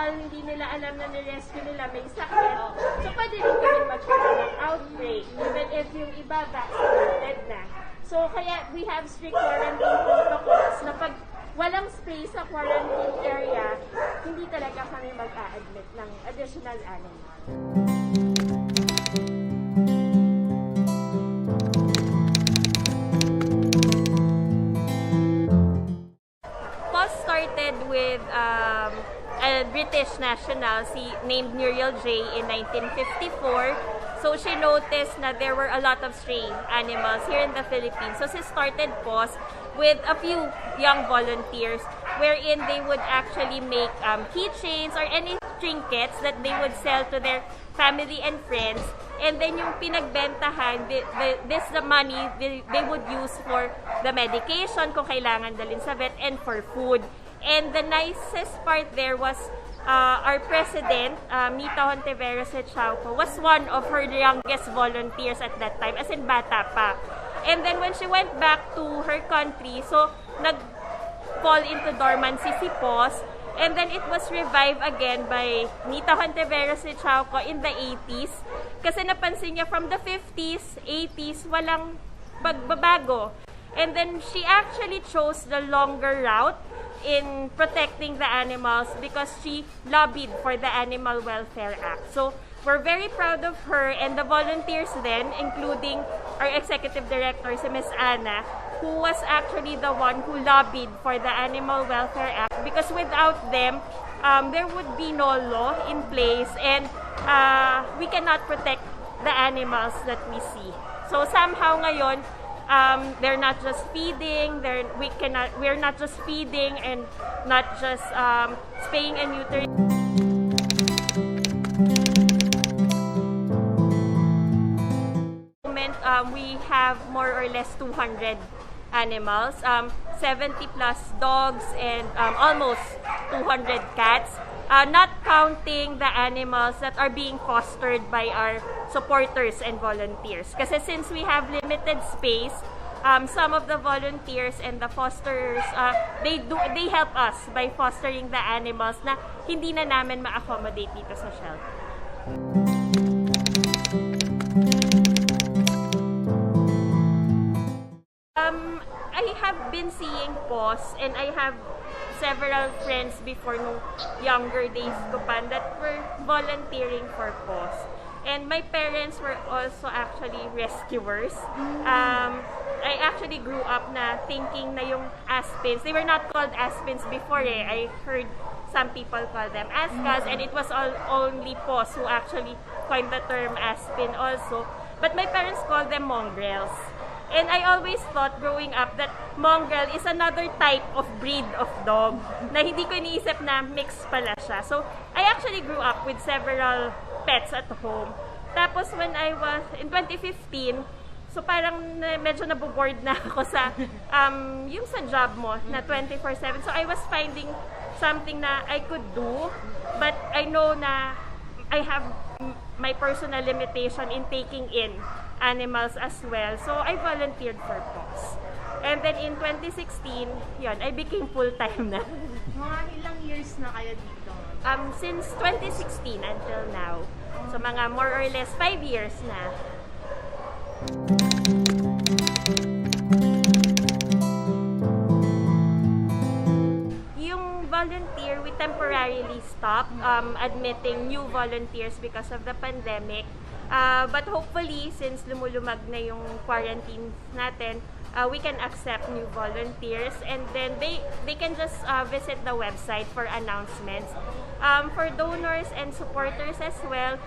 Hindi nila alam na nirescue nila may sakit. So, pwede rin kami magkaroon ng outbreak, even if yung iba vaccinated na. So, kaya we have strict quarantine protocols na pag walang space sa quarantine area, hindi talaga kami mag-a-admit ng additional animal. PAWS started with a British national named Muriel J. in 1954. So she noticed that there were a lot of stray animals here in the Philippines. So she started PAWS with a few young volunteers wherein they would actually make keychains or any trinkets that they would sell to their family and friends. And then yung pinagbentahan, the money they would use for the medication kung kailangan dalhin sa vet and for food. And the nicest part there was our president, Mita Hontiveros Chauco, was one of her youngest volunteers at that time, as in bata pa. And then when she went back to her country, so nag-fall into dormancy si PAWS, and then it was revived again by Mita Hontiveros Chauco in the 80s. Kasi napansin niya from the 50s, 80s, walang pagbabago. And then she actually chose the longer route in protecting the animals because she lobbied for the Animal Welfare Act. So we're very proud of her and the volunteers then, including our executive director, si Ms. Anna, who was actually the one who lobbied for the Animal Welfare Act because without them, there would be no law in place and we cannot protect the animals that we see. So somehow ngayon, they're not just feeding, we're not just feeding and not just spaying and neutering. We have more or less 200 animals, 70 plus dogs and almost 200 cats. Not counting the animals that are being fostered by our supporters and volunteers. Kasi since we have limited space, some of the volunteers and the fosterers, they help us by fostering the animals na hindi na namin ma-accommodate dito sa shelter. I have been seeing PAWS and I have several friends before nung younger days ko pa that were volunteering for PAWS. And my parents were also actually rescuers. I actually grew up na thinking na yung aspins, they were not called aspins before I heard some people call them ascas and it was only PAWS who actually coined the term aspin also. But my parents called them mongrels. And I always thought growing up that mongrel is another type of breed of dog na hindi ko iniisip na mix pala siya. So, I actually grew up with several pets at home. Tapos when I was in 2015, So parang medyo naboboard na ako sa yung sa job mo na 24/7. So I was finding something na I could do, but I know na I have my personal limitation in taking in animals as well. So I volunteered for PAWS. And then in 2016, yun, I became full-time na. Mga ilang years na kayo dito? Since 2016 until now. So mga more or less 5 years na. Yung volunteer, we temporarily stopped admitting new volunteers because of the pandemic. But hopefully, since lumulumag na yung quarantine natin, we can accept new volunteers, and then they can just visit the website for announcements. For donors and supporters as well,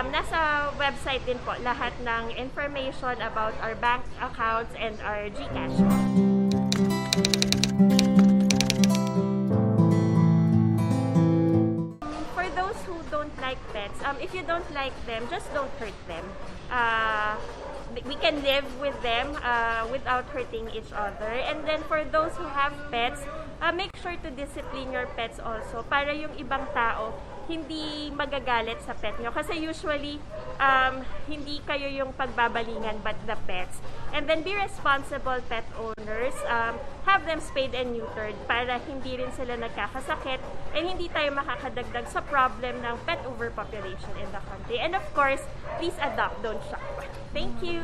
nasa website din po lahat ng information about our bank accounts and our GCash. For those who don't like pets, if you don't like them, just don't hurt them. We can live with them without hurting each other. And then for those who have pets, make sure to discipline your pets also para yung ibang tao hindi magagalit sa pet nyo. Kasi usually, hindi kayo yung pagbabalingan but the pets. And then be responsible pet owners. Have them spayed and neutered para hindi rin sila nagkakasakit and hindi tayo makakadagdag sa problem ng pet overpopulation in the country. And of course, please adopt, don't shop. Thank you!